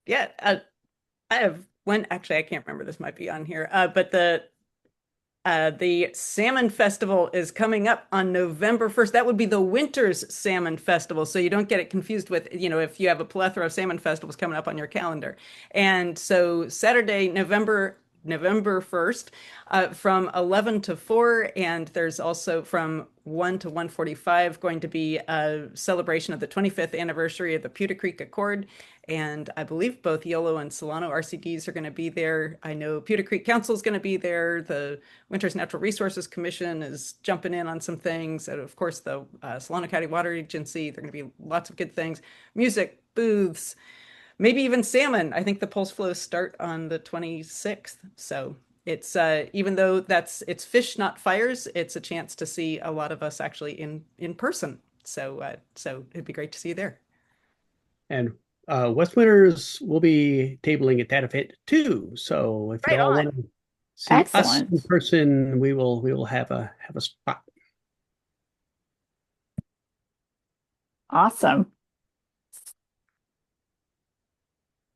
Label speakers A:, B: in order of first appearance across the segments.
A: Yeah, I have one. Actually, I can't remember. This might be on here. But the Salmon Festival is coming up on November 1st. That would be the Winter's Salmon Festival. So you don't get it confused with, if you have a plethora of salmon festivals coming up on your calendar. And so Saturday, November 1st, from 11 to 4, and there's also from 1 to 1:45 going to be a celebration of the 25th anniversary of the Pewter Creek Accord. And I believe both Yolo and Solano RCDs are going to be there. I know Pewter Creek Council is going to be there. The Winters Natural Resources Commission is jumping in on some things. And of course, the Solano County Water Agency, there are going to be lots of good things. Music, booths, maybe even salmon. I think the pulse flows start on the 26th. So it's even though it's fish, not fires, it's a chance to see a lot of us actually in person. So it'd be great to see you there.
B: And West Winters will be tabling at that event too. So if you
A: Right
B: all
A: on.
B: want to see us in
C: Excellent.
B: person, we will have a spot.
C: Awesome.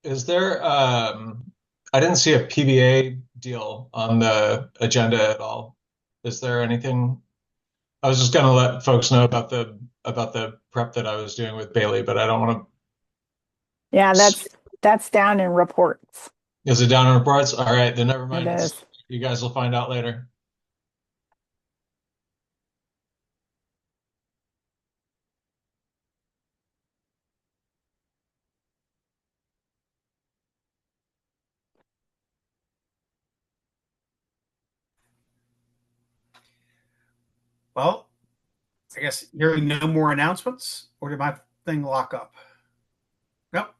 D: Is there, I didn't see a PBA deal on the agenda at all. Is there anything? I was just gonna let folks know about the prep that I was doing with Bailey, but I don't want
C: Yeah,
D: to.
C: that's down in reports.
D: Is it down in reports? All right, then never
C: It
D: mind.
C: is.
D: You guys will find out later.
E: Well, I guess hearing no more announcements, or did my thing lock up? Nope.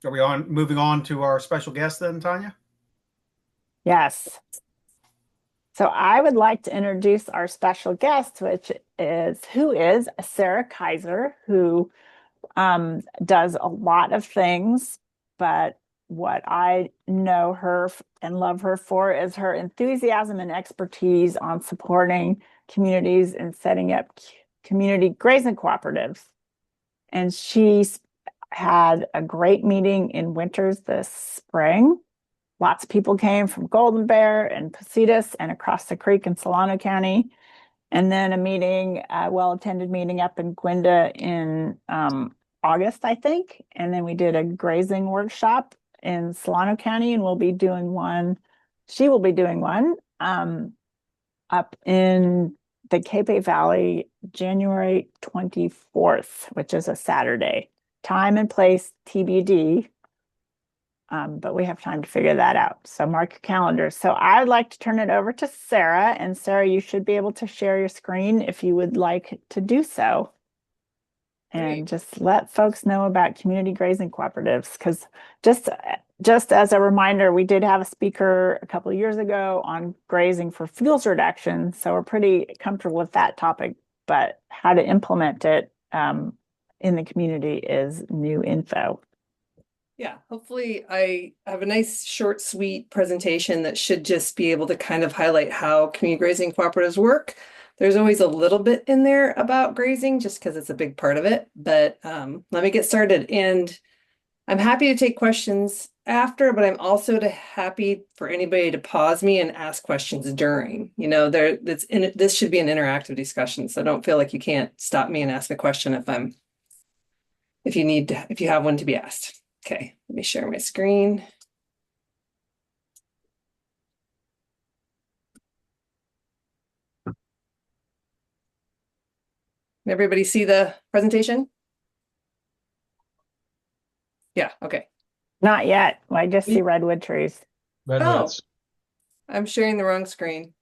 E: Are we on moving on to our special guest then, Tanya?
C: Yes. So I would like to introduce our special guest, who is Sarah Kaiser, who does a lot of things, but what I know her and love her for is her enthusiasm and expertise on supporting communities and setting up community grazing cooperatives. And she's had a great meeting in Winters this spring. Lots of people came from Golden Bear and Positas and across the creek in Solano County. And then a well-attended meeting up in Gwenda in August, I think. And then we did a grazing workshop in Solano County, and she will be doing one up in the Cape Valley, January 24th, which is a Saturday. Time and place TBD, but we have time to figure that out. So mark your calendars. So I'd like to turn it over to Sarah. And Sarah, you should be able to share your screen if you would like to do so. And just let folks know about community grazing cooperatives. Because just as a reminder, we did have a speaker a couple of years ago on grazing for fuels reduction. So we're pretty comfortable with that topic, but how to implement it in the community is new info.
F: Yeah, hopefully I have a nice, short, sweet presentation that should just be able to kind of highlight how community grazing cooperatives work. There's always a little bit in there about grazing just because it's a big part of it. But let me get started. And I'm happy to take questions after, but I'm also happy for anybody to pause me and ask questions during. This should be an interactive discussion, so don't feel like you can't stop me and ask a question if you have one to be asked. Okay, let me share my screen. Everybody see the presentation? Yeah, okay.
C: Not yet. I just see redwood trees.
D: Redwoods.
F: I'm sharing the wrong screen.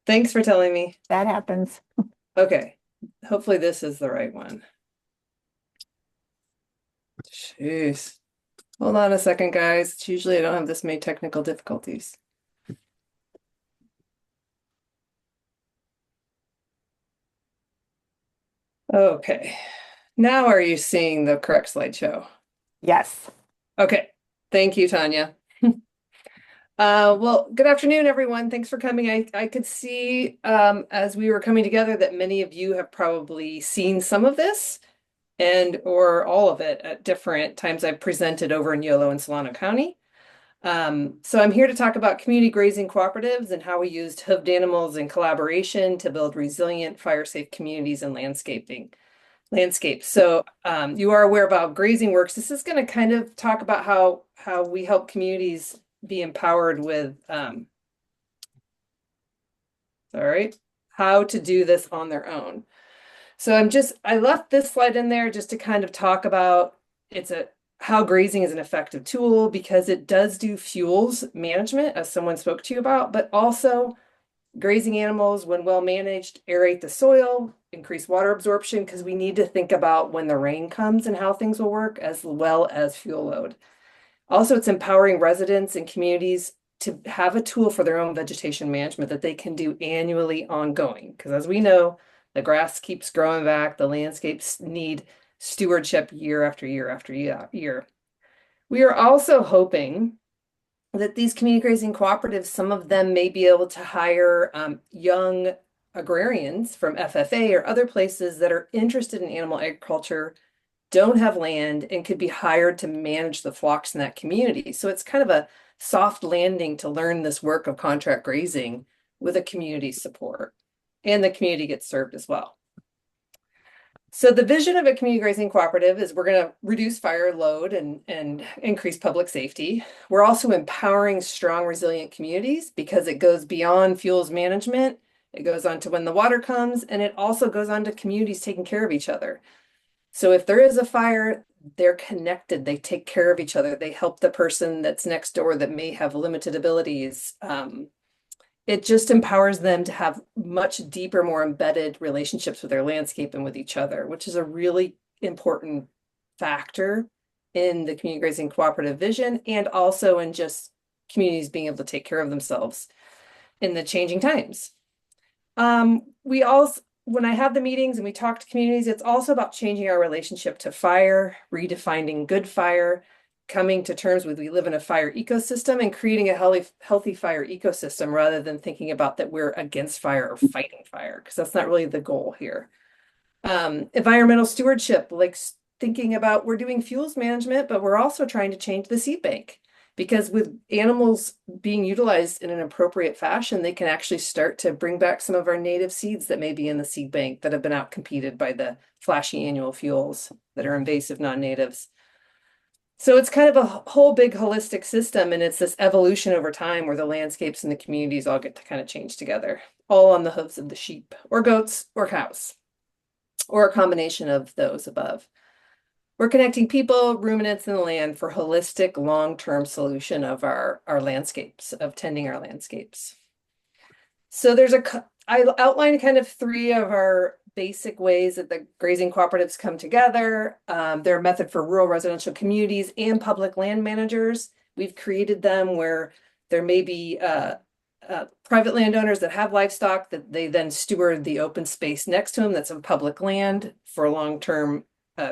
F: Thanks for telling me.
C: That happens.
F: Okay, hopefully this is the right one. Jeez. Hold on a second, guys. Usually I don't have this many technical difficulties. Okay. Now are you seeing the correct slideshow?
C: Yes.
F: Okay. Thank you, Tanya. Well, good afternoon, everyone. Thanks for coming. I could see as we were coming together that many of you have probably seen some of this. and or all of it at different times I've presented over in Yolo and Solano County. So I'm here to talk about community grazing cooperatives and how we used hoofed animals in collaboration to build resilient, fire-safe communities and landscapes. So you are aware about grazing works. This is going to kind of talk about how we help communities be empowered with how to do this on their own. So I left this slide in there just to kind of talk about how grazing is an effective tool, because it does do fuels management, as someone spoke to you about, but also grazing animals, when well managed, aerate the soil, increase water absorption, because we need to think about when the rain comes and how things will work, as well as fuel load. Also, it's empowering residents and communities to have a tool for their own vegetation management that they can do annually ongoing. Because as we know, the grass keeps growing back, the landscapes need stewardship year after year after year. We are also hoping that these community grazing cooperatives, some of them may be able to hire young agrarians from FFA or other places that are interested in animal agriculture, don't have land, and could be hired to manage the flocks in that community. So it's kind of a soft landing to learn this work of contract grazing with a community support, and the community gets served as well. So the vision of a community grazing cooperative is we're going to reduce fire load and increase public safety. We're also empowering strong, resilient communities, because it goes beyond fuels management. It goes on to when the water comes, and it also goes on to communities taking care of each other. So if there is a fire, they're connected, they take care of each other, they help the person that's next door that may have limited abilities. It just empowers them to have much deeper, more embedded relationships with their landscape and with each other, which is a really important factor in the community grazing cooperative vision, and also in just communities being able to take care of themselves in the changing times. When I have the meetings and we talk to communities, it's also about changing our relationship to fire, redefining good fire, coming to terms with we live in a fire ecosystem, and creating a healthy fire ecosystem, rather than thinking about that we're against fire or fighting fire, because that's not really the goal here. Environmental stewardship, like thinking about we're doing fuels management, but we're also trying to change the seed bank, because with animals being utilized in an appropriate fashion, they can actually start to bring back some of our native seeds that may be in the seed bank that have been outcompeted by the flashy annual fuels that are invasive non-natives. So it's kind of a whole big holistic system, and it's this evolution over time where the landscapes and the communities all get to kind of change together, all on the hooves of the sheep or goats or cows, or a combination of those above. We're connecting people, ruminants, and the land for holistic, long-term solution of our landscapes, of tending our landscapes. So I outlined kind of 3 of our basic ways that the grazing cooperatives come together. They're a method for rural residential communities and public land managers. We've created them where there may be private landowners that have livestock that they then steward the open space next to them that's of public land for long-term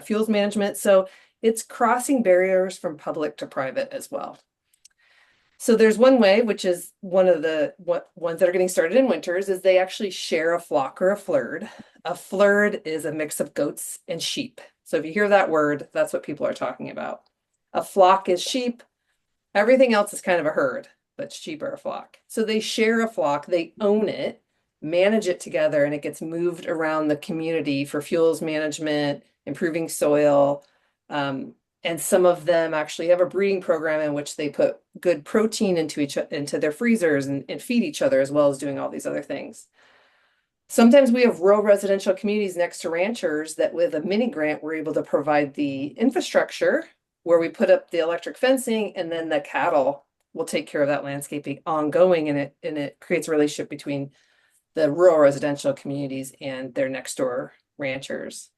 F: fuels management. So it's crossing barriers from public to private as well. So there's one way, which is one of the ones that are getting started in winters, is they actually share a flock or a flurd. A flurd is a mix of goats and sheep. So if you hear that word, that's what people are talking about. A flock is sheep. Everything else is kind of a herd, but sheep are a flock. So they share a flock, they own it, manage it together, and it gets moved around the community for fuels management, improving soil. And some of them actually have a breeding program in which they put good protein into their freezers and feed each other, as well as doing all these other things. Sometimes we have rural residential communities next to ranchers that with a mini grant, we're able to provide the infrastructure where we put up the electric fencing, and then the cattle will take care of that landscaping ongoing, and it creates a relationship between the rural residential communities and their next door ranchers.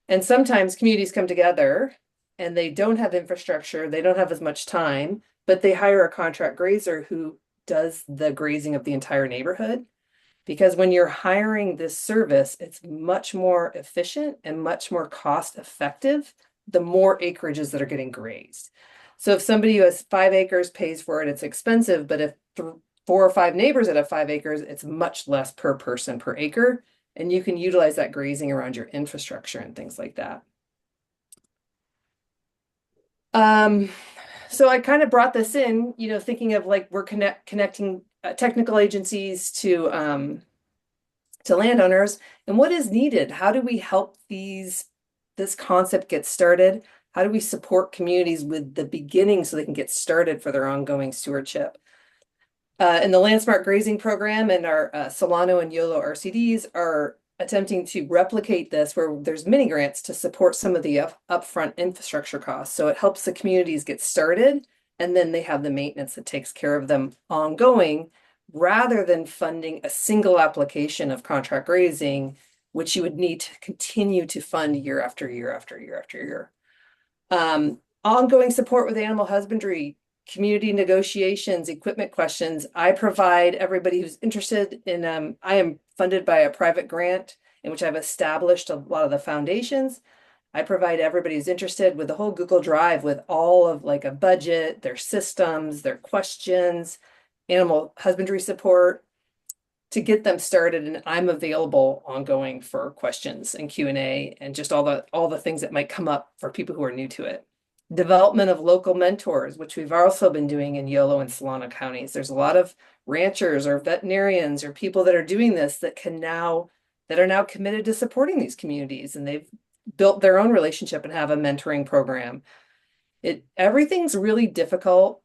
F: And sometimes communities come together and they don't have infrastructure, they don't have as much time, but they hire a contract grazer who does the grazing of the entire neighborhood. Because when you're hiring this service, it's much more efficient and much more cost effective the more acreages that are getting grazed. So if somebody who has 5 acres pays for it, it's expensive, but if 4 or 5 neighbors that have 5 acres, it's much less per person per acre. And you can utilize that grazing around your infrastructure and things like that. Um, so I kind of brought this in, thinking of like we're connecting technical agencies to landowners and what is needed. How do we help this concept get started? How do we support communities with the beginning so they can get started for their ongoing stewardship? And the Land Smart Grazing Program and our Solano and Yolo RCDs are attempting to replicate this where there's mini grants to support some of the upfront infrastructure costs. So it helps the communities get started and then they have the maintenance that takes care of them ongoing rather than funding a single application of contract grazing, which you would need to continue to fund year after year after year after year. Ongoing support with animal husbandry, community negotiations, equipment questions. I provide everybody who's interested in, I am funded by a private grant in which I've established a lot of the foundations. I provide everybody who's interested with the whole Google Drive with all of like a budget, their systems, their questions, animal husbandry support to get them started. And I'm available ongoing for questions and Q&A and just all the things that might come up for people who are new to it. Development of local mentors, which we've also been doing in Yolo and Solano counties. There's a lot of ranchers or veterinarians or people that are doing this that are now committed to supporting these communities, and they've built their own relationship and have a mentoring program. Everything's really difficult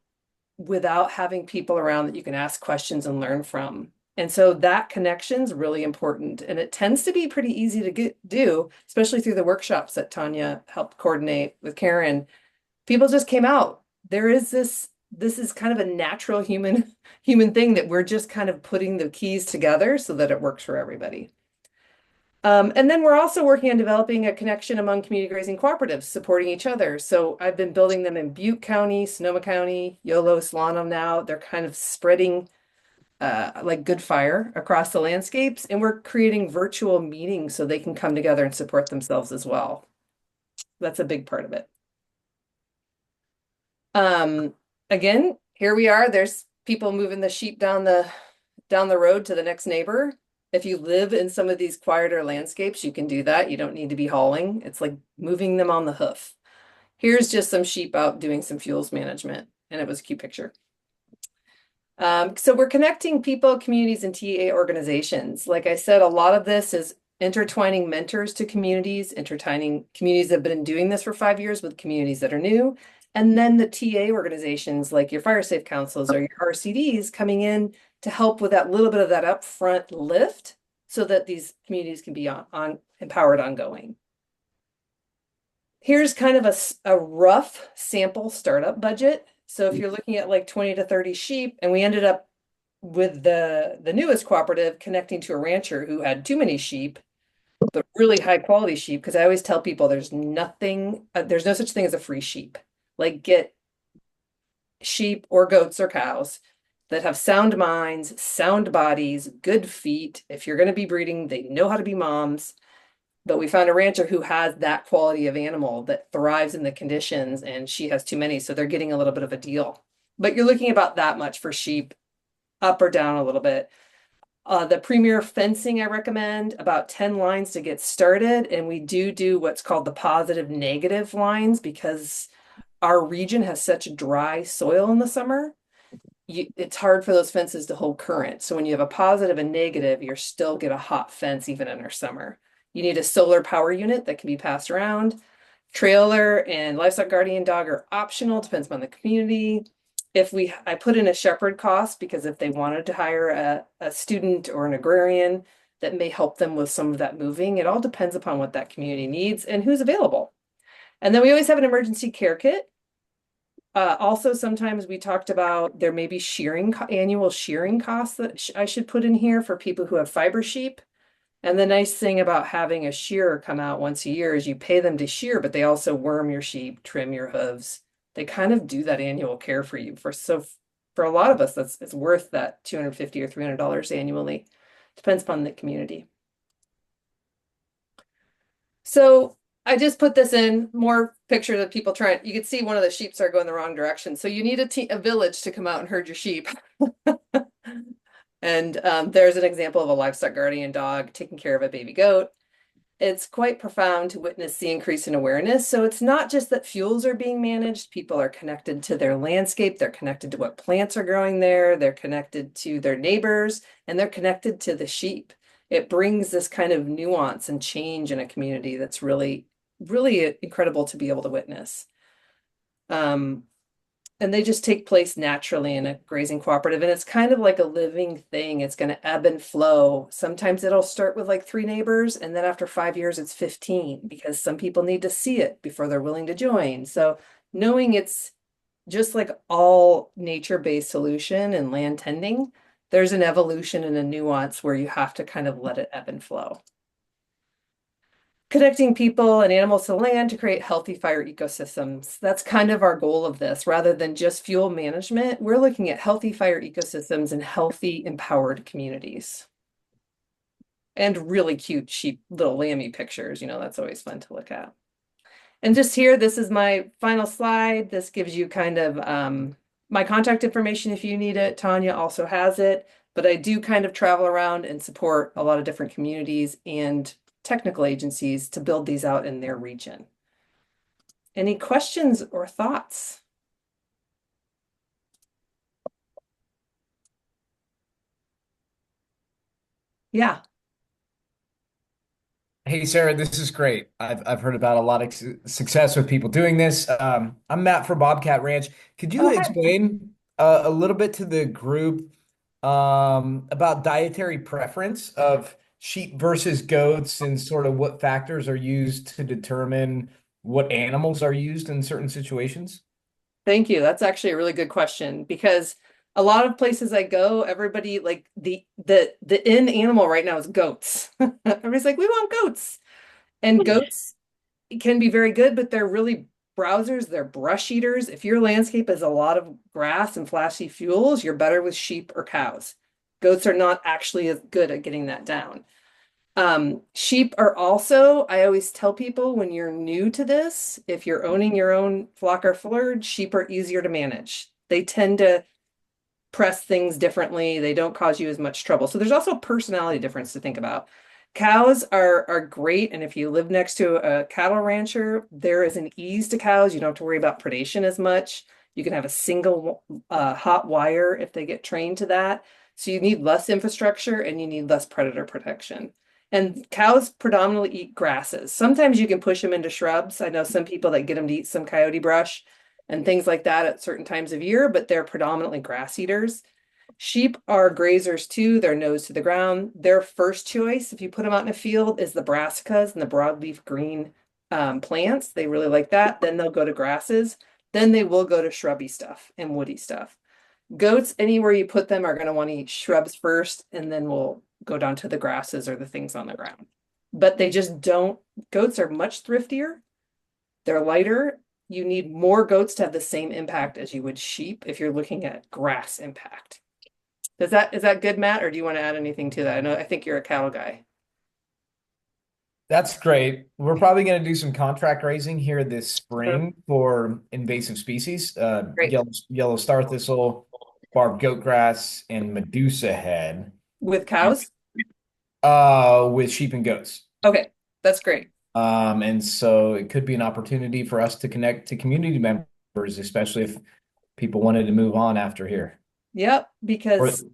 F: without having people around that you can ask questions and learn from. And so that connection's really important. And it tends to be pretty easy to do, especially through the workshops that Tanya helped coordinate with Karen. People just came out. This is kind of a natural human thing that we're just kind of putting the keys together so that it works for everybody. And then we're also working on developing a connection among community grazing cooperatives, supporting each other. So I've been building them in Butte County, Sonoma County, Yolo, Solano now. They're kind of spreading like good fire across the landscapes, and we're creating virtual meetings so they can come together and support themselves as well. That's a big part of it. Again, here we are. There's people moving the sheep down the road to the next neighbor. If you live in some of these quieter landscapes, you can do that. You don't need to be hauling. It's like moving them on the hoof. Here's just some sheep out doing some fuels management, and it was a cute picture. So we're connecting people, communities, and TA organizations. Like I said, a lot of this is intertwining mentors to communities, intertwining communities that have been doing this for 5 years with communities that are new, and then the TA organizations like your fire safe councils or your RCDs coming in to help with that little bit of that upfront lift so that these communities can be on empowered ongoing. Here's kind of a rough sample startup budget. So if you're looking at like 20 to 30 sheep, and we ended up with the newest cooperative connecting to a rancher who had too many sheep, but really high quality sheep, because I always tell people there's no such thing as a free sheep. Like get sheep or goats or cows that have sound minds, sound bodies, good feet. If you're going to be breeding, they know how to be moms. But we found a rancher who has that quality of animal that thrives in the conditions, and she has too many, so they're getting a little bit of a deal. But you're looking about that much for sheep, up or down a little bit. The premier fencing I recommend, about 10 lines to get started, and we do what's called the positive negative lines because our region has such dry soil in the summer. It's hard for those fences to hold current. So when you have a positive and negative, you still get a hot fence even in our summer. You need a solar power unit that can be passed around. Trailer and livestock guardian dog are optional, depends on the community. I put in a shepherd cost because if they wanted to hire a student or an agrarian that may help them with some of that moving, it all depends upon what that community needs and who's available. And then we always have an emergency care kit. Also, sometimes we talked about there may be annual shearing costs that I should put in here for people who have fiber sheep. And the nice thing about having a shearer come out once a year is you pay them to shear, but they also worm your sheep, trim your hooves. They kind of do that annual care for you. For a lot of us, it's worth that $250 or $300 annually. Depends upon the community. So I just put this in more pictures of people trying. You can see one of the sheep are going the wrong direction. So you need a village to come out and herd your sheep. And there's an example of a livestock guardian dog taking care of a baby goat. it's quite profound to witness the increase in awareness. So it's not just that fuels are being managed, people are connected to their landscape, they're connected to what plants are growing there, they're connected to their neighbors, and they're connected to the sheep. It brings this kind of nuance and change in a community that's really, really incredible to be able to witness. And they just take place naturally in a grazing cooperative. And it's kind of like a living thing. It's going to ebb and flow. Sometimes it'll start with like 3 neighbors, and then after 5 years, it's 15 because some people need to see it before they're willing to join. So knowing it's just like all nature-based solution and land tending, there's an evolution and a nuance where you have to kind of let it ebb and flow. Connecting people and animals to land to create healthy fire ecosystems. That's kind of our goal of this. Rather than just fuel management, we're looking at healthy fire ecosystems and healthy, empowered communities. And really cute sheep, little lammy pictures. That's always fun to look at. And just here, this is my final slide. This gives you kind of my contact information if you need it. Tanya also has it. But I do kind of travel around and support a lot of different communities and technical agencies to build these out in their region. Any questions or thoughts? Yeah.
G: Hey, Sarah, this is great. I've heard about a lot of success with people doing this. I'm Matt for Bobcat Ranch. Could you
F: Oh, hi.
G: explain a little bit to the group about dietary preference of sheep versus goats and sort of what factors are used to determine what animals are used in certain situations?
F: Thank you. That's actually a really good question because a lot of places I go, everybody like the in animal right now is goats. Everybody's like, we want goats. And goats can be very good, but they're really browsers, they're brush eaters. If your landscape is a lot of grass and flashy fuels, you're better with sheep or cows. Goats are not actually as good at getting that down. Sheep are also, I always tell people when you're new to this, if you're owning your own flock or flood, sheep are easier to manage. They tend to press things differently. They don't cause you as much trouble. So there's also a personality difference to think about. Cows are great, and if you live next to a cattle rancher, there is an ease to cows. You don't have to worry about predation as much. You can have a single hot wire if they get trained to that. So you need less infrastructure and you need less predator protection. And cows predominantly eat grasses. Sometimes you can push them into shrubs. I know some people that get them to eat some coyote brush and things like that at certain times of year, but they're predominantly grass eaters. Sheep are grazers too. They're nose to the ground. Their first choice, if you put them out in a field, is the brassicas and the broadleaf green plants. They really like that. Then they'll go to grasses. Then they will go to shrubby stuff and woody stuff. Goats, anywhere you put them, are going to want to eat shrubs first, and then we'll go down to the grasses or the things on the ground. But they just don't, goats are much thriftier. They're lighter. You need more goats to have the same impact as you would sheep if you're looking at grass impact. Is that good, Matt, or do you want to add anything to that? I think you're a cattle guy.
G: That's great. We're probably going to do some contract raising here this spring for invasive species,
F: Great.
G: yellow star thistle, barb goatgrass, and Medusa head.
F: With cows?
G: With sheep and goats.
F: Okay, that's great.
G: And so it could be an opportunity for us to connect to community members, especially if people wanted to move on after here.
F: Yep, because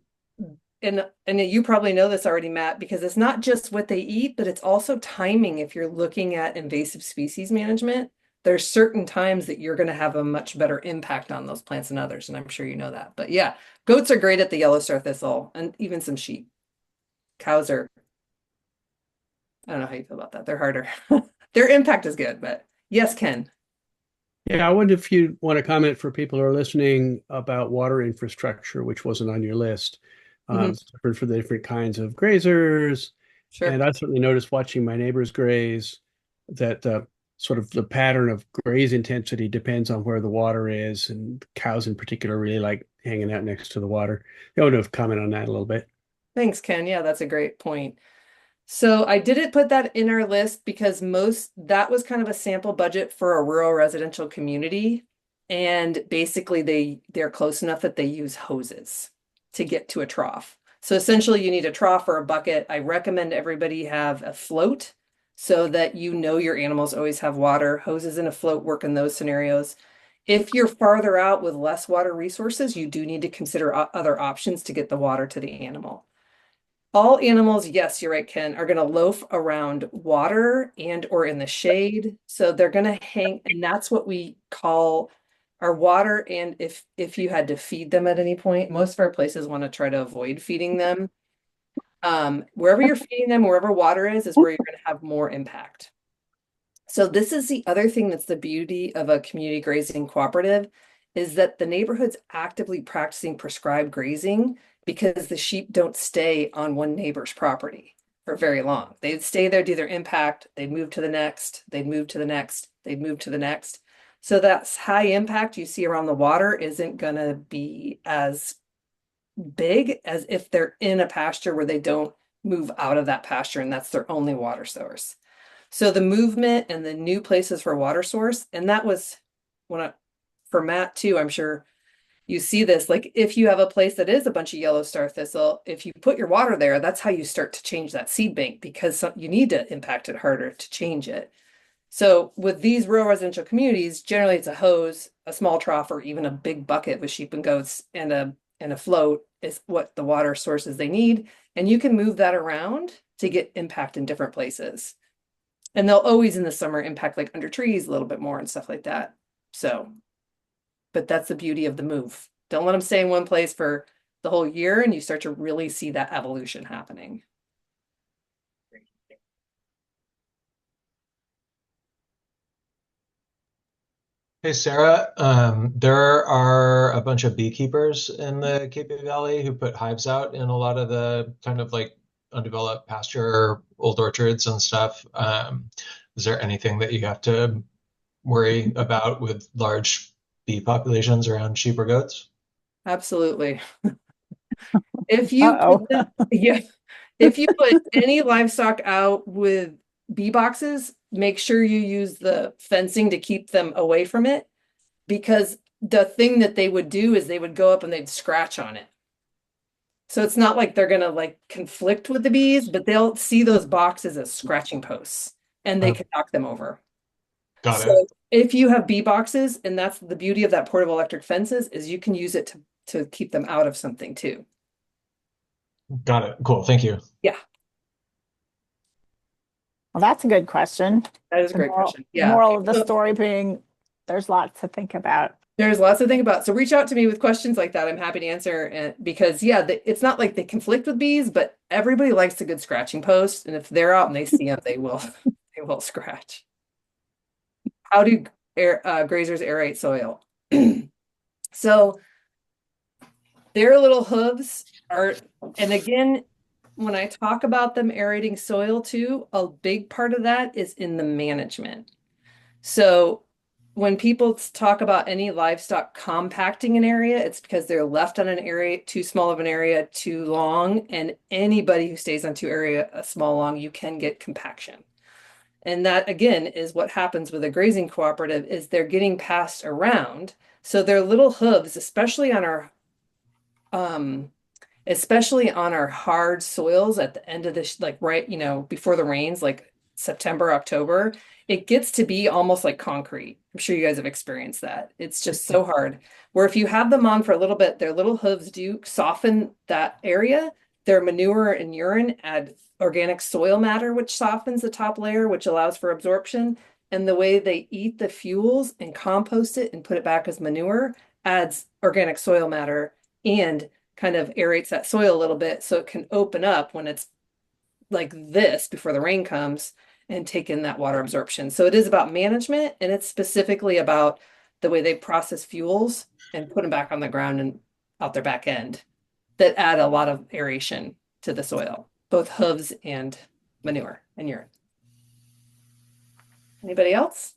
F: and you probably know this already, Matt, because it's not just what they eat, but it's also timing. If you're looking at invasive species management, there's certain times that you're going to have a much better impact on those plants than others, and I'm sure you know that. But yeah, goats are great at the yellow star thistle, and even some sheep. Cows are, I don't know how you feel about that. They're harder. Their impact is good, but yes, Ken.
B: Yeah, I wonder if you want to comment for people who are listening about water infrastructure, which wasn't on your list. It's different for the different kinds of grazers.
F: Sure.
B: And I certainly noticed watching my neighbors graze that sort of the pattern of graze intensity depends on where the water is. And cows in particular really like hanging out next to the water. I want to comment on that a little bit.
F: Thanks, Ken. Yeah, that's a great point. So I didn't put that in our list because that was kind of a sample budget for a rural residential community. And basically they're close enough that they use hoses to get to a trough. So essentially you need a trough or a bucket. I recommend everybody have a float so that you know your animals always have water. Hoses and a float work in those scenarios. If you're farther out with less water resources, you do need to consider other options to get the water to the animal. All animals, yes, you're right, Ken, are going to loaf around water and or in the shade. So they're going to hang, and that's what we call our water. And if you had to feed them at any point, most of our places want to try to avoid feeding them. Wherever you're feeding them, wherever water is where you're going to have more impact. So this is the other thing that's the beauty of a community grazing cooperative is that the neighborhood's actively practicing prescribed grazing because the sheep don't stay on one neighbor's property for very long. They'd stay there, do their impact, they'd move to the next, they'd move to the next, they'd move to the next. So that's high impact you see around the water isn't going to be as big as if they're in a pasture where they don't move out of that pasture and that's their only water source. So the movement and the new places for water source, and that was for Matt too, I'm sure you see this, like if you have a place that is a bunch of yellow star thistle, if you put your water there, that's how you start to change that seed bank because you need to impact it harder to change it. So with these rural residential communities, generally it's a hose, a small trough, or even a big bucket with sheep and goats and a float is what the water sources they need. And you can move that around to get impact in different places. And they'll always in the summer impact like under trees a little bit more and stuff like that. So, but that's the beauty of the move. Don't let them stay in one place for the whole year and you start to really see that evolution happening.
D: Hey, Sarah, there are a bunch of beekeepers in the Cape Valley who put hives out in a lot of the kind of like undeveloped pasture, old orchards and stuff. Is there anything that you have to worry about with large bee populations around sheep or goats?
F: Absolutely. If you
C: Uh-oh.
F: yeah, if you put any livestock out with bee boxes, make sure you use the fencing to keep them away from it because the thing that they would do is they would go up and they'd scratch on it. So it's not like they're gonna like conflict with the bees, but they'll see those boxes as scratching posts and they can knock them over.
D: Got
F: So
D: it.
F: if you have bee boxes, and that's the beauty of that portable electric fences, is you can use it to keep them out of something too.
D: Got it. Cool. Thank you.
F: Yeah,
C: Well, that's a good question.
F: that is a
C: The
F: great
C: moral,
F: question. Yeah.
C: moral of the
F: So
C: story being there's lots to think about.
F: there's lots to think about. So reach out to me with questions like that. I'm happy to answer. And because yeah, it's not like they conflict with bees, but everybody likes a good scratching post. And if they're out and they see them, they will they will scratch. How do grazers aerate soil? So their little hooves are, and again, when I talk about them aerating soil too, a big part of that is in the management. So when people talk about any livestock compacting an area, it's because they're left on an area too small of an area too long. And anybody who stays on too area a small long, you can get compaction. And that again is what happens with a grazing cooperative is they're getting passed around. So their little hooves, especially on our hard soils at the end of this, like right, before the rains, like September, October, it gets to be almost like concrete. I'm sure you guys have experienced that. It's just so hard. Where if you have them on for a little bit, their little hooves do soften that area. Their manure and urine add organic soil matter, which softens the top layer, which allows for absorption. And the way they eat the fuels and compost it and put it back as manure adds organic soil matter and kind of aerates that soil a little bit so it can open up when it's like this before the rain comes and take in that water absorption. So it is about management and it's specifically about the way they process fuels and put them back on the ground and out their back end that add a lot of aeration to the soil, both hooves and manure and urine. Anybody else?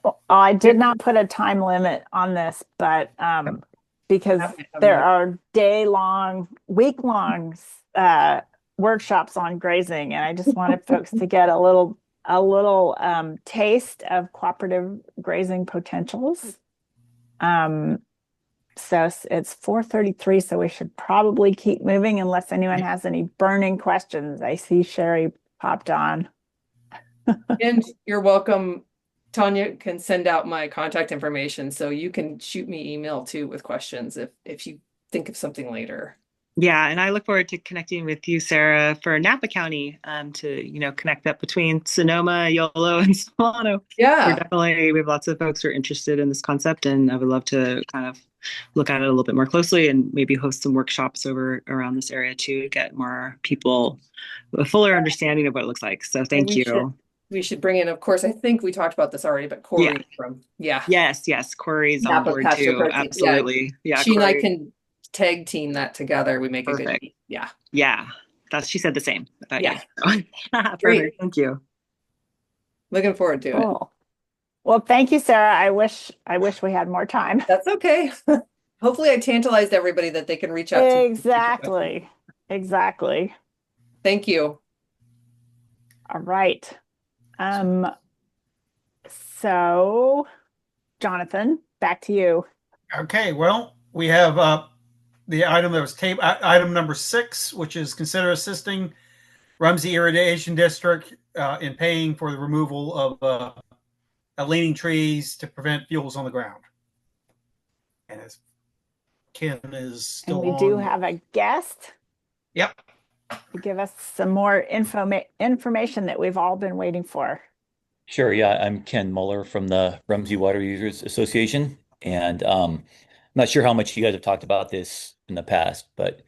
C: Well, I did not put a time limit on this, but because there are day-long, week-long workshops on grazing, and I just wanted folks to get a little taste of cooperative grazing potentials. So it's 4:33, so we should probably keep moving unless anyone has any burning questions. I see Sherry popped on.
F: And you're welcome. Tanya can send out my contact information, so you can shoot me email too with questions if you think of something later.
H: Yeah, and I look forward to connecting with you, Sarah, for Napa County, to connect up between Sonoma, Yolo, and Solano.
F: Yeah.
H: We have lots of folks who are interested in this concept, and I would love to kind of look at it a little bit more closely and maybe host some workshops over around this area too to get more people a fuller understanding of what it looks like. So thank you.
F: We should bring in, of course, I think we talked about this already, but Corey from,
H: Yes, Corey's on
F: Napa
H: board
F: Pasture
H: too.
F: Protein.
H: Absolutely. Yeah,
F: She and I
H: Corey.
F: can tag team that together. We make a good,
H: Yeah, she said the same about you.
F: Great.
H: Perfect. Thank you.
F: Looking forward to it.
C: Well, thank you, Sarah. I wish we had more time.
F: That's okay. Hopefully I tantalized everybody that they can reach out to.
C: Exactly. Exactly.
F: Thank you.
C: All right. So Jonathan, back to you.
E: Okay, well, we have the item that was item number 6, which is consider assisting Rumsey Irrigation District in paying for the removal of leaning trees to prevent fuels on the ground. And as Ken is still
C: and we do have a guest.
E: Yep.
C: To give us some more information that we've all been waiting for.
I: Sure. Yeah, I'm Ken Muller from the Rumsey Water Users Association, and I'm not sure how much you guys have talked about this in the past, but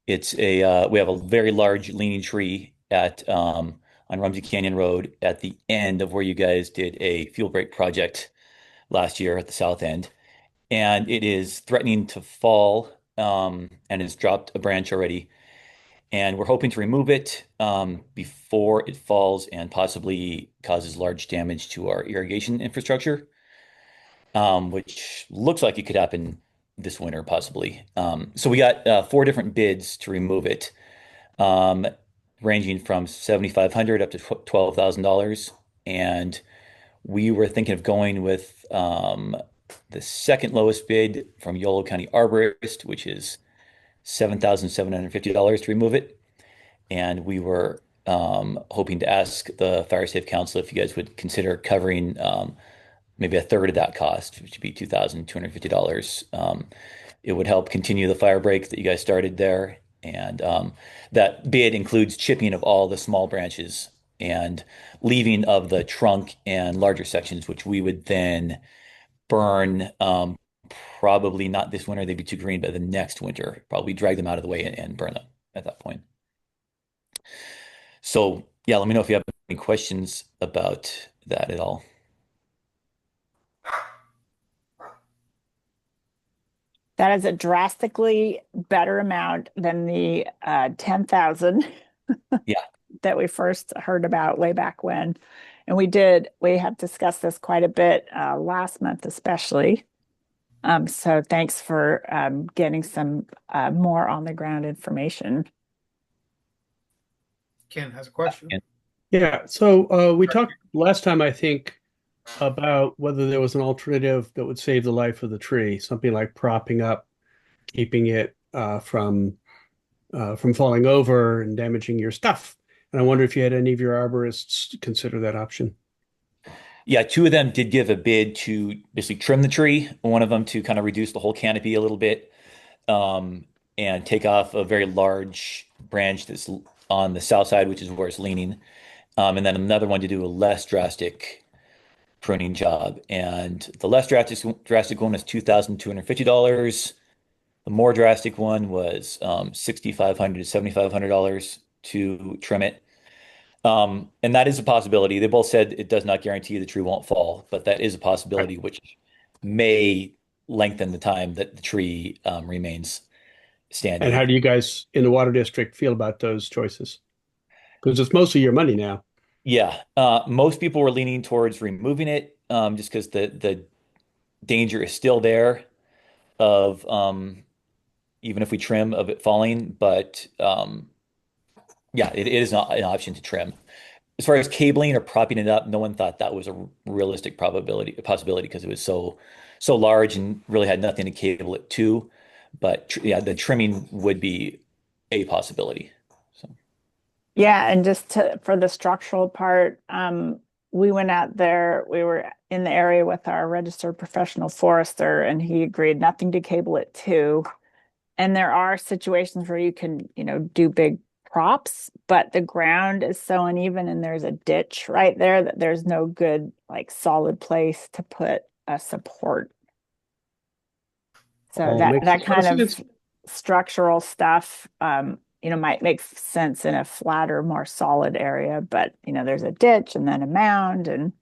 I: it's we have a very large leaning tree at on Rumsey Canyon Road at the end of where you guys did a fuel break project last year at the south end, and it is threatening to fall and has dropped a branch already. And we're hoping to remove it before it falls and possibly causes large damage to our irrigation infrastructure, which looks like it could happen this winter, possibly. So we got 4 different bids to remove it, ranging from $7,500 up to $12,000. And we were thinking of going with the second lowest bid from Yolo County Arborist, which is $7,750 to remove it. And we were hoping to ask the Fire Safe Council if you guys would consider covering maybe a third of that cost, which would be $2,250. It would help continue the fire break that you guys started there. And that bid includes chipping of all the small branches and leaving of the trunk and larger sections, which we would then burn. Probably not this winter, they'd be too green, but the next winter, probably drag them out of the way and burn them at that point. So yeah, let me know if you have any questions about that at all.
C: That is a drastically better amount than the 10,000 that we first heard about way back when. And we have discussed this quite a bit last month, especially. So thanks for getting some more on the ground information.
E: Ken has a question.
B: Yeah, so we talked last time, I think, about whether there was an alternative that would save the life of the tree, something like propping up, keeping it from falling over and damaging your stuff. And I wonder if you had any of your arborists consider that option.
I: Yeah, 2 of them did give a bid to basically trim the tree. One of them to kind of reduce the whole canopy a little bit, and take off a very large branch that's on the south side, which is where it's leaning. And then another one to do a less drastic pruning job. And the less drastic one was $2,250. The more drastic one was $6,500 to $7,500 to trim it. And that is a possibility. They both said it does not guarantee the tree won't fall, but that is a possibility, which may lengthen the time that the tree remains standing.
B: And how do you guys in the water district feel about those choices? Because it's mostly your money now.
I: Yeah, most people were leaning towards removing it, just because the danger is still there of even if we trim of it falling. But yeah, it is not an option to trim. as far as cabling or propping it up, no one thought that was a realistic possibility because it was so large and really had nothing to cable it to. But yeah, the trimming would be a possibility. So
C: Yeah, and for the structural part, we went out there, we were in the area with our registered professional forester, and he agreed nothing to cable it to. And there are situations where you can, do big props, but the ground is so uneven and there's a ditch right there that there's no good, like, solid place to put a support. So
B: Oh,
C: that
B: makes a
C: that
B: lot of
C: kind of
B: sense.
C: structural stuff, might make sense in a flatter, more solid area, but there's a ditch and then a mound and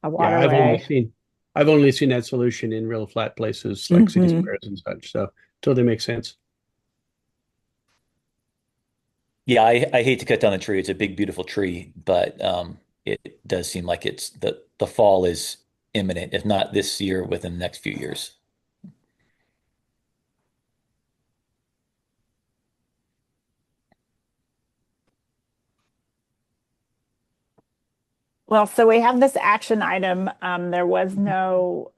C: a
B: Yeah, I've only
C: waterway.
B: seen I've only seen that solution in real flat places like city
C: Hmm.
B: squares and such. So totally makes sense.
I: yeah, I hate to cut down the tree. It's a big, beautiful tree, but it does seem like it's the fall is imminent, if not this year, within the next few years.
C: Well, so we have this action item. There was no,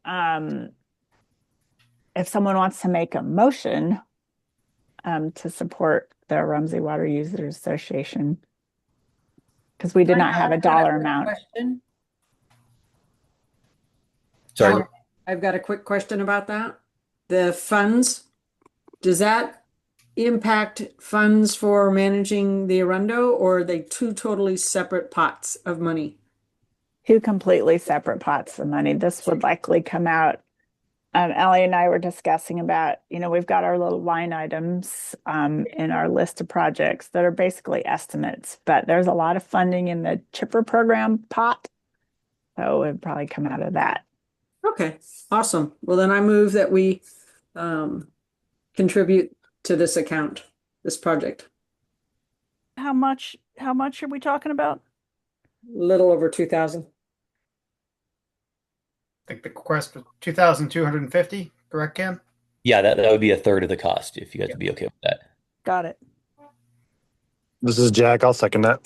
C: if someone wants to make a motion, to support the Rumsey Water Users Association, because we did not have a dollar amount.
J: Question.
I: Sorry.
J: I've got a quick question about that. The funds, does that impact funds for managing the Arundo, or are they two totally separate pots of money?
C: Two completely separate pots of money. This would likely come out. Ellie and I were discussing about, we've got our little line items in our list of projects that are basically estimates, but there's a lot of funding in the chipper program pot. So it would probably come out of that.
J: Okay, awesome. Well, then I move that we contribute to this account, this project.
K: How much are we talking about?
J: Little over 2,000.
E: I think the request was 2,250, correct, Ken?
I: Yeah, that would be a third of the cost if you guys would be okay with that.
K: Got it.
L: This is Jack. I'll second that.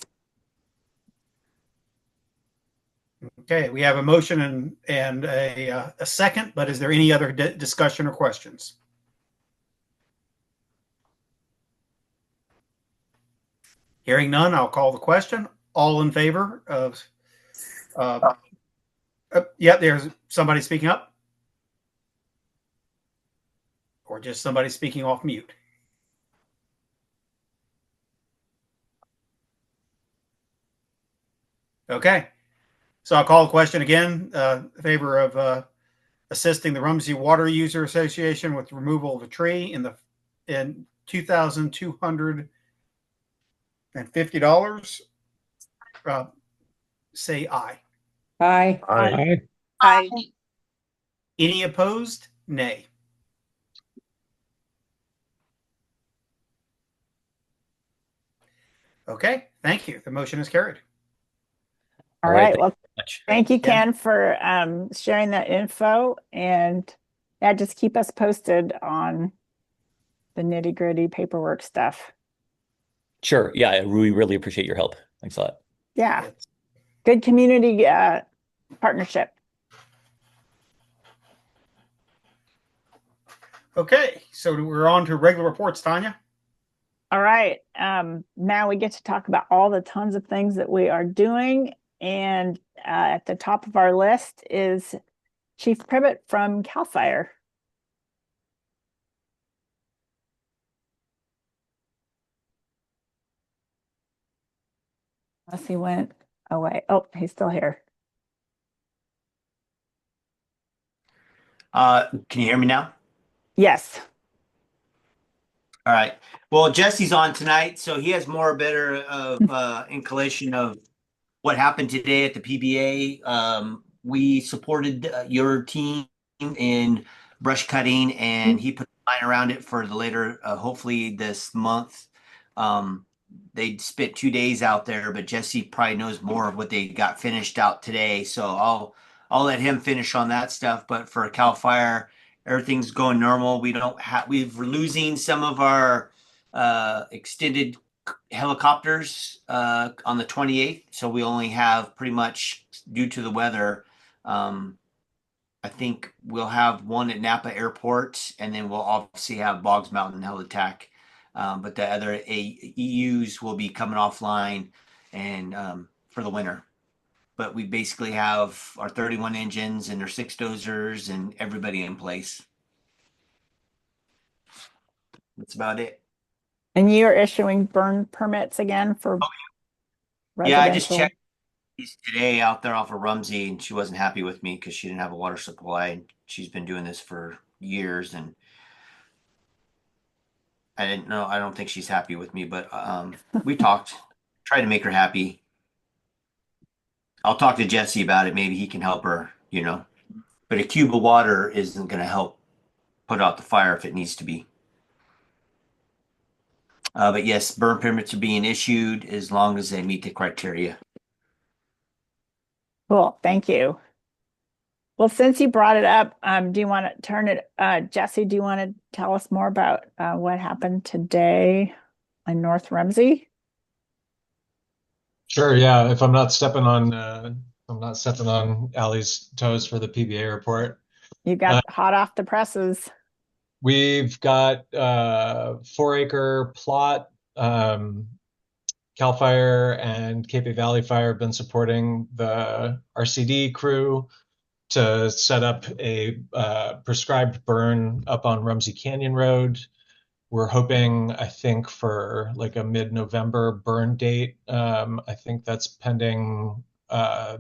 E: Okay, we have a motion and a second, but is there any other discussion or questions? Hearing none, I'll call the question. All in favor of, yeah, there's somebody speaking up. Or just somebody speaking off mute. Okay, so I'll call the question again, in favor of assisting the Rumsey Water User Association with removal of a tree in $2,250. Say aye.
J: Aye.
L: Aye.
K: I
E: Any opposed? Nay. Okay, thank you. The motion is carried.
C: All
I: All right,
C: right.
I: thank
C: Well,
I: you very much.
C: thank you,
E: Ken.
C: Ken, for sharing that info. And yeah, just keep us posted on the nitty-gritty paperwork stuff.
I: Sure. Yeah, we really appreciate your help. Thanks a lot.
C: Yeah. Good community partnership.
E: Okay, so we're on to regular reports, Tanya.
C: All right. Now we get to talk about all the tons of things that we are doing. And at the top of our list is Chief Privet from CAL FIRE. Unless he went away. Oh, he's still here.
M: Can you hear me now?
C: Yes.
M: All right. Well, Jesse's on tonight, so he has more better inclination of what happened today at the PBA. We supported your team in brush cutting, and he put a line around it for the later, hopefully this month. They spent 2 days out there, but Jesse probably knows more of what they got finished out today. So I'll let him finish on that stuff. But for CAL FIRE, everything's going normal. We're losing some of our extended helicopters on the 28th, so we only have pretty much, due to the weather, I think we'll have one at Napa Airport, and then we'll obviously have Boggs Mountain Helitack. But the other EUs will be coming offline and for the winter. But we basically have our 31 engines and our 6 dozers and everybody in place. That's about it.
C: And you're issuing burn permits again for
M: Yeah, I just
C: residential?
M: checked these today out there off of Rumsey, and she wasn't happy with me because she didn't have a water supply. And she's been doing this for years, and I didn't know. I don't think she's happy with me, but we talked, tried to make her happy. I'll talk to Jesse about it. Maybe he can help her, you know. But a cube of water isn't going to help put out the fire if it needs to be. But yes, burn permits are being issued as long as they meet the criteria.
C: Cool, thank you. Well, since you brought it up, do you want to turn it, Jesse, do you want to tell us more about what happened today in North Rumsey?
D: Sure, yeah. If I'm not stepping on Allie's toes for the PBA report.
C: You got hot off the presses.
D: We've got 4-acre plot. Cal Fire and Cape Valley Fire have been supporting the RCD crew to set up a prescribed burn up on Rumsey Canyon Road. We're hoping, I think, for like a mid-November burn date. I think that's pending the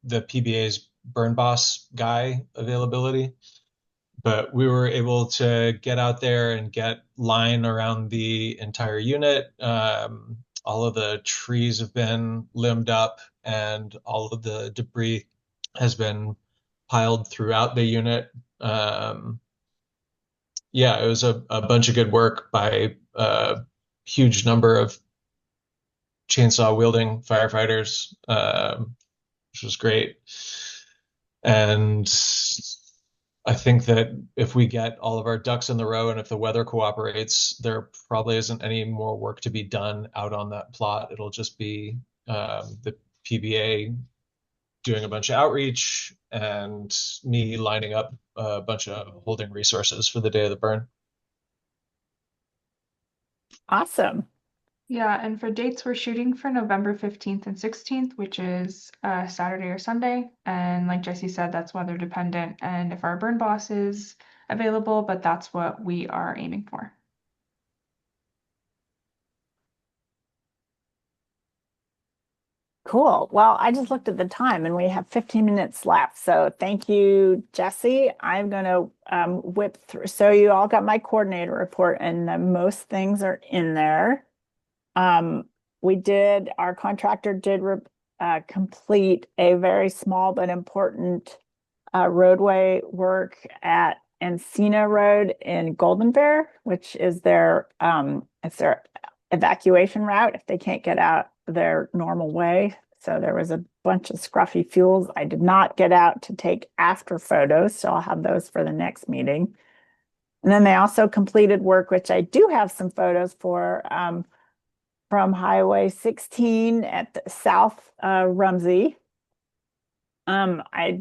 D: PBA's burn boss guy availability. But we were able to get out there and get line around the entire unit. All of the trees have been limbed up, and all of the debris has been piled throughout the unit. Yeah, it was a bunch of good work by a huge number of chainsaw wielding firefighters, which was great. And I think that if we get all of our ducks in the row and if the weather cooperates, there probably isn't any more work to be done out on that plot. It'll just be the PBA doing a bunch of outreach and me lining up a bunch of holding resources for the day of the burn.
C: Awesome.
N: Yeah, and for dates, we're shooting for November 15th and 16th, which is Saturday or Sunday. And like Jesse said, that's weather dependent and if our burn boss is available, but that's what we are aiming for.
C: Cool. Well, I just looked at the time and we have 15 minutes left. So thank you, Jesse. I'm going to whip through. So you all got my coordinator report and most things are in there. Our contractor did complete a very small but important roadway work at Encina Road in Golden Bear, which is it's their evacuation route if they can't get out their normal way. So there was a bunch of scruffy fuels I did not get out to take after photos, so I'll have those for the next meeting. And then they also completed work, which I do have some photos for, from Highway 16 at the South Rumsey. I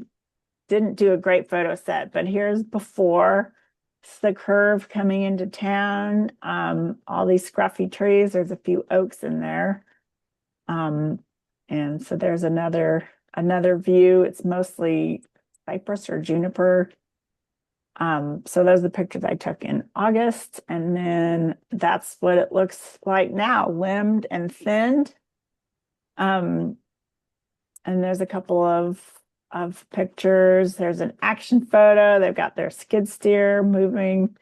C: didn't do a great photo set, but here's before. It's the curve coming into town. All these scruffy trees. There's a few oaks in there. And so there's another view. It's mostly cypress or juniper. So those are the pictures I took in August, and then that's what it looks like now, limbed and thinned. And there's a couple of pictures. There's an action photo. They've got their skid steer moving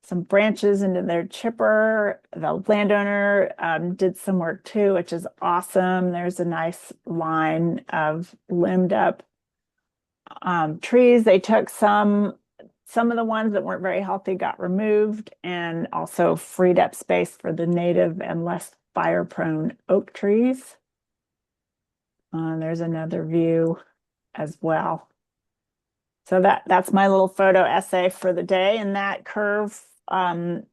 C: some branches into their chipper. The landowner did some work too, which is awesome. There's a nice line of limbed up trees. They took some of the ones that weren't very healthy got removed and also freed up space for the native and less fire prone oak trees. There's another view as well. So that's my little photo essay for the day. And that curve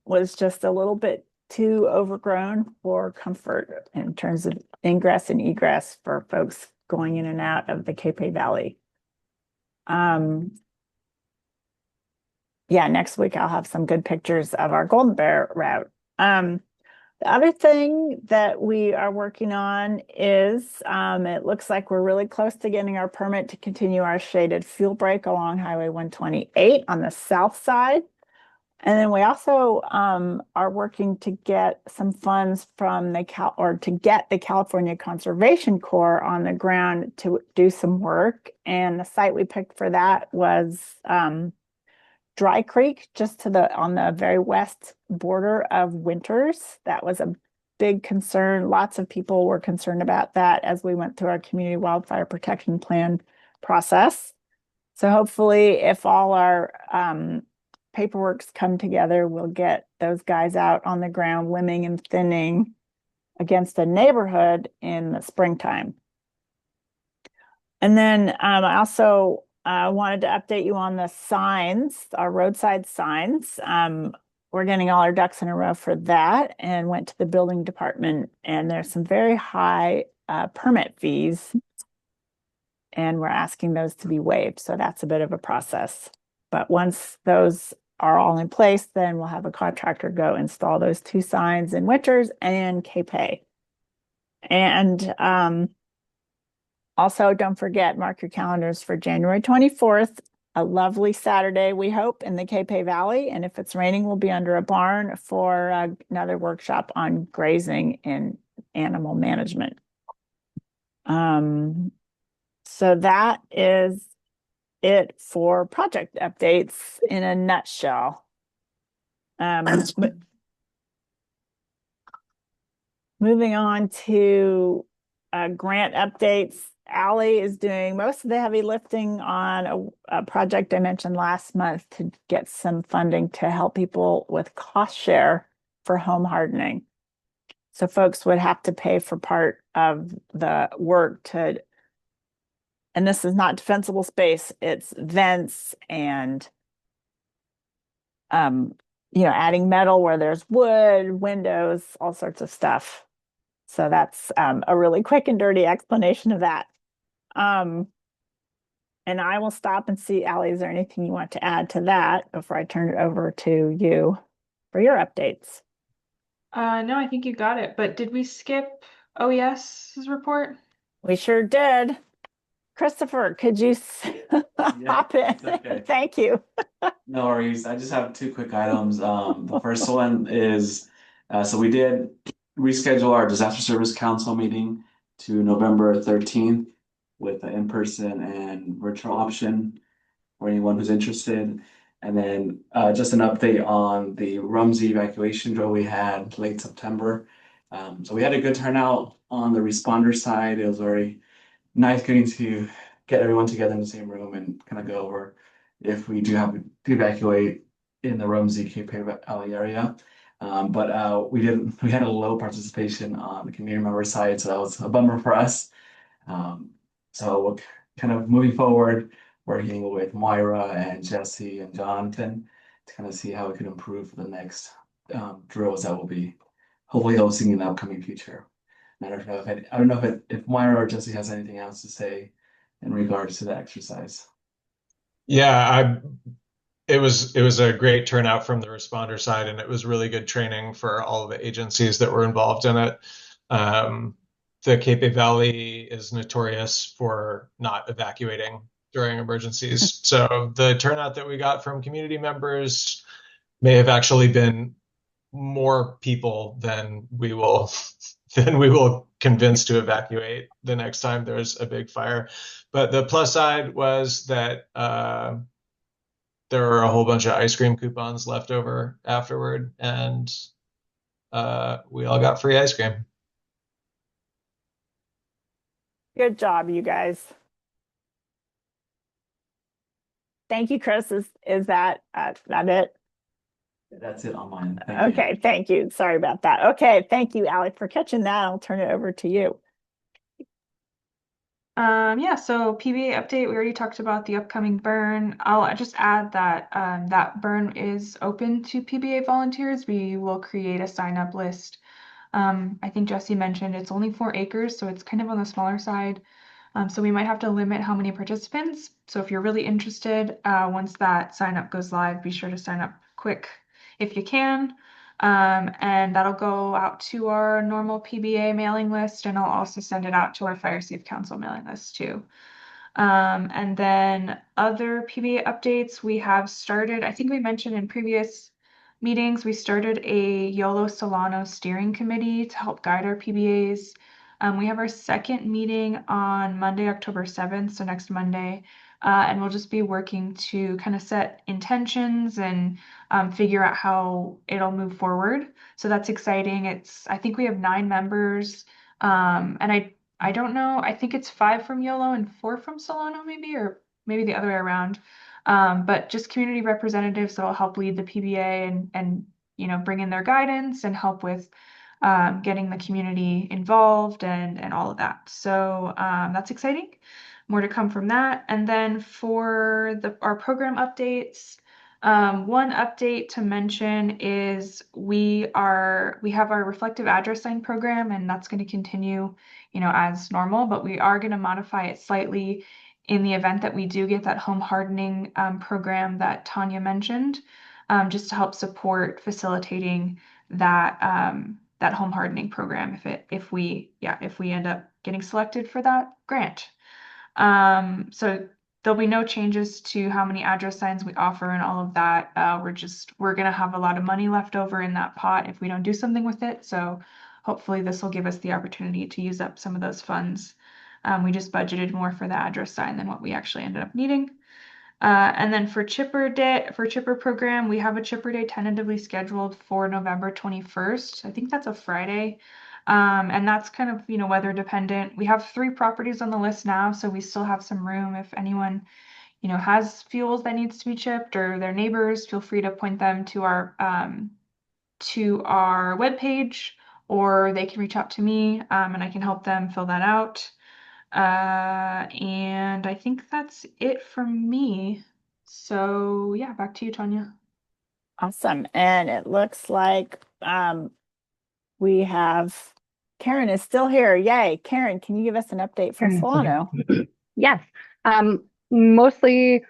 C: was just a little bit too overgrown for comfort in terms of ingress and egress for folks going in and out of the Cape Valley. Yeah, next week I'll have some good pictures of our Golden Bear route. The other thing that we are working on is it looks like we're really close to getting our permit to continue our shaded fuel break along Highway 128 on the south side. And then we also are working to get some funds from the to get the California Conservation Corps on the ground to do some work. And the site we picked for that was Dry Creek, just to on the very west border of Winters. That was a big concern. Lots of people were concerned about that as we went through our community wildfire protection plan process. So hopefully, if all our paperwork's come together, we'll get those guys out on the ground limbing and thinning against a neighborhood in the springtime. And then I also wanted to update you on the signs, our roadside signs. We're getting all our ducks in a row for that and went to the building department, and there's some very high permit fees, and we're asking those to be waived. So that's a bit of a process. But once those are all in place, then we'll have a contractor go install those 2 signs in Winters and Cape. And also, don't forget, mark your calendars for January 24th, a lovely Saturday, we hope, in the Cape Valley. And if it's raining, we'll be under a barn for another workshop on grazing and animal management. So that is it for project updates in a nutshell. Moving on to grant updates. Allie is doing most of the heavy lifting on a project I mentioned last month to get some funding to help people with cost share for home hardening. So folks would have to pay for part of the work to, and this is not defensible space, it's vents and adding metal where there's wood, windows, all sorts of stuff. So that's a really quick and dirty explanation of that. And I will stop and see, Allie, is there anything you want to add to that before I turn it over to you for your updates?
N: No, I think you got it. But did we skip OES's report?
C: We sure did. Christopher, could you hop in?
O: Okay.
C: Thank you.
O: No worries. I just have 2 quick items. The first one is, so we did reschedule our disaster service council meeting to November 13th with an in-person and virtual option for anyone who's interested. And then just an update on the Rumsey evacuation drill we had late September. So we had a good turnout on the responder side. It was very nice getting to get everyone together in the same room and kind of go over if we do have to evacuate in the Rumsey Cape Valley area. But we had a low participation on the community member side, so that was a bummer for us. So we're kind of moving forward, working with Moira and Jesse and Jonathan to kind of see how we can improve for the next drills that will be hopefully hosting in the upcoming future. I don't know if Moira or Jesse has anything else to say in regards to the exercise.
D: Yeah, it was a great turnout from the responder side, and it was really good training for all of the agencies that were involved in it. The Cape Valley is notorious for not evacuating during emergencies. So the turnout that we got from community members may have actually been more people than we will convince to evacuate the next time there's a big fire. But the plus side was that there were a whole bunch of ice cream coupons left over afterward, and we all got free ice cream.
C: Good job, you guys. Thank you, Chris. Is that it?
O: That's it on mine. Thank
C: Okay, thank you. Sorry about that. Okay, thank you, Allie, for catching that. I'll turn it over to you.
N: Yeah, so PBA update, we already talked about the upcoming burn. I'll just add that that burn is open to PBA volunteers. We will create a sign up list. I think Jesse mentioned it's only 4 acres, so it's kind of on the smaller side. So we might have to limit how many participants. So if you're really interested, once that sign up goes live, be sure to sign up quick if you can. And that'll go out to our normal PBA mailing list, and I'll also send it out to our Fire Safe Council mailing list too. And then other PBA updates, we have started, I think we mentioned in previous meetings, we started a Yolo Solano steering committee to help guide our PBAs. We have our second meeting on Monday, October 7th, so next Monday. And we'll just be working to kind of set intentions and figure out how it'll move forward. So that's exciting. I think we have 9 members. And I don't know. I think it's 5 from Yolo and 4 from Solano, maybe, or maybe the other way around. But just community representatives that will help lead the PBA and bring in their guidance and help with getting the community involved and all of that. So that's exciting. More to come from that. And then for our program updates, one update to mention is we have our reflective address sign program, and that's going to continue, as normal, but we are going to modify it slightly in the event that we do get that home hardening program that Tanya mentioned, just to help support facilitating that home hardening program if we end up getting selected for that grant. So there'll be no changes to how many address signs we offer and all of that. We're gonna have a lot of money left over in that pot if we don't do something with it. So hopefully this will give us the opportunity to use up some of those funds. We just budgeted more for the address sign than what we actually ended up needing. And then for Chipper program, we have a Chipper Day tentatively scheduled for November 21st. I think that's a Friday. And that's kind of, weather dependent. We have 3 properties on the list now, so we still have some room. If anyone, has fuels that needs to be chipped or their neighbors, feel free to point them to our webpage, or they can reach out to me, and I can help them fill that out. And I think that's it from me. So yeah, back to you, Tanya.
C: Awesome. And it looks like we have Karen is still here. Yay. Karen, can you give us an update from Solano?
P: Yes. Mostly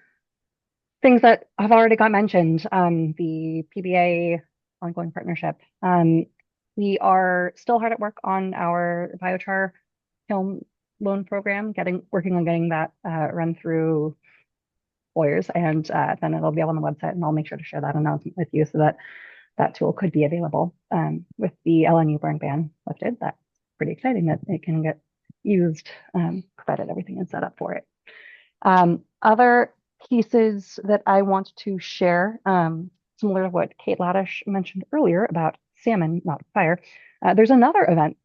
P: things that have already got mentioned. The PBA ongoing partnership. We are still hard at work on our biochar kiln loan program, working on getting that run through lawyers, and then it'll be on the website, and I'll make sure to share that announcement with you so that that tool could be available. With the LNU burn ban lifted, that's pretty exciting that it can get used, provided everything is set up for it. Other pieces that I want to share, similar to what Kate Laddish mentioned earlier about salmon, not fire, there's another event,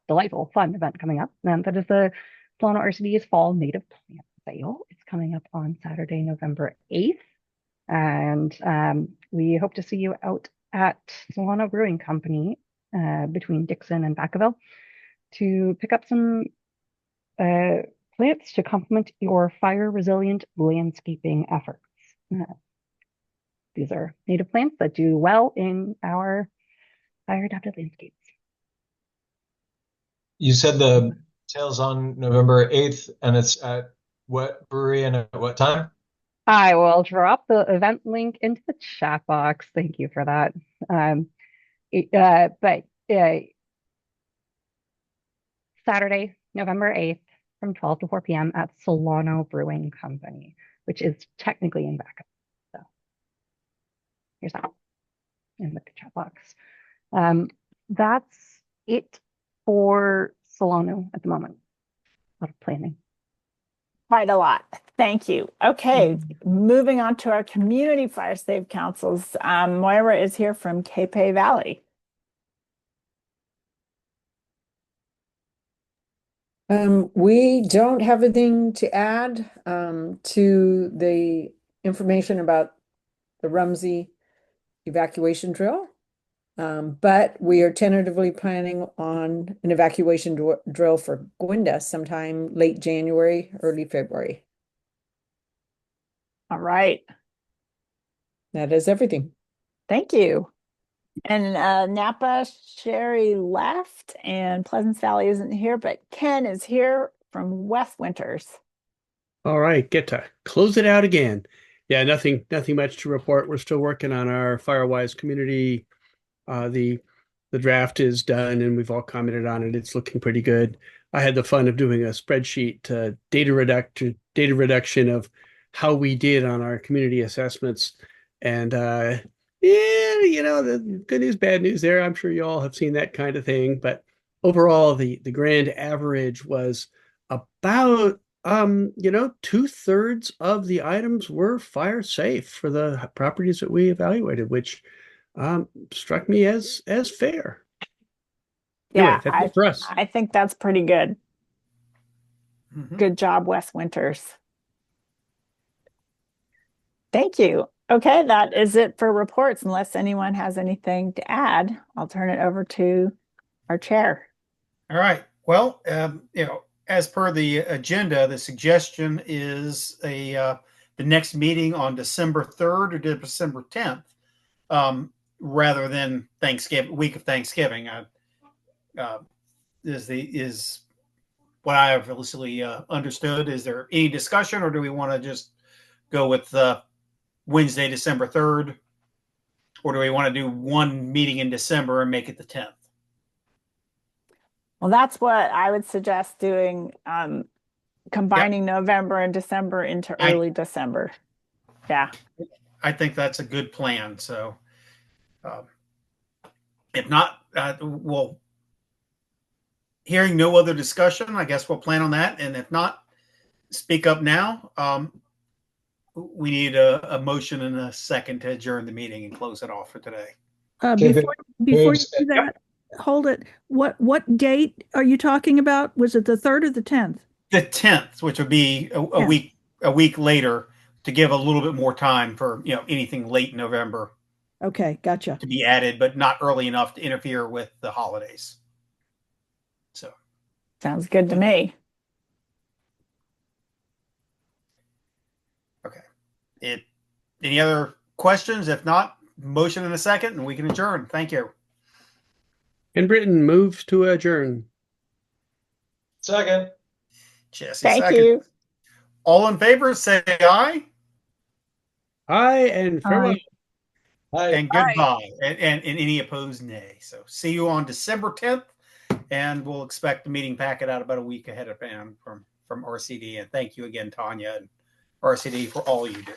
P: delightful, fun event coming up, and that is the Solano RCD's Fall Native Plant Sale. It's coming up on Saturday, November 8th. And we hope to see you out at Solano Brewing Company between Dixon and Vacaville to pick up some plants to complement your fire-resilient landscaping efforts. These are native plants that do well in our fire-adapted landscapes.
D: You said the sale's on November 8th, and it's at what brewery and at what time?
P: I will drop the event link into the chat box. Thank you for that. But Saturday, November 8th from 12 to 4 p.m. at Solano Brewing Company, which is technically in backup. So here's that in the chat box. That's it for Solano at the moment. A lot of planning.
C: Quite a lot. Thank you. Okay, moving on to our community fire safe councils. Moira is here from Capay Valley.
J: We don't have anything to add to the information about the Rumsey evacuation drill. But we are tentatively planning on an evacuation drill for Gwenda sometime late January, early February.
C: All right.
J: That is everything.
C: Thank you. And Napa Sherry left and Pleasance Valley isn't here, but Ken is here from West Winters.
B: All right, get to close it out again. Yeah, nothing much to report. We're still working on our Firewise community. The draft is done and we've all commented on it. It's looking pretty good. I had the fun of doing a spreadsheet data reduction of how we did on our community assessments. And yeah, the good news, bad news there. I'm sure you all have seen that kind of thing. But overall, the grand average was about 2/3 of the items were fire safe for the properties that we evaluated, which struck me as fair. Anyway,
C: Yeah,
B: that's it for us.
C: I think that's pretty good.
E: Mhm.
C: Good job, West Winters. Thank you. Okay, that is it for reports. Unless anyone has anything to add, I'll turn it over to our chair.
E: All right. Well, as per the agenda, the suggestion is the next meeting on December 3rd or December 10th, rather than Thanksgiving, week of Thanksgiving. Is what I have recently understood. Is there any discussion, or do we want to just go with Wednesday, December 3rd, or do we want to do one meeting in December and make it the 10th?
C: Well, that's what I would suggest doing, combining November and December into early December. Yeah.
E: I think that's a good plan. So if not, we'll hearing no other discussion, I guess we'll plan on that. And if not, speak up now. We need a motion and a second to adjourn the meeting and close it off for today.
K: Before you do that, hold it. What date are you talking about? Was it the 3rd or the 10th?
E: The 10th, which would be a week later, to give a little bit more time for anything late November.
K: Okay, gotcha.
E: To be added, but not early enough to interfere with the holidays. So
C: sounds good to me.
E: Okay. Any other questions? If not, motion in a second and we can adjourn. Thank you.
B: And Britain moves to adjourn.
D: Second.
E: Jesse,
C: thank
E: second.
C: you.
E: All in favor, say aye.
B: Aye and farewell.
E: Aye. And goodbye. And any opposed, nay. So see you on December 10th, and we'll expect the meeting packet out about a week ahead of time from RCD. And thank you again, Tanya and RCD, for all you do.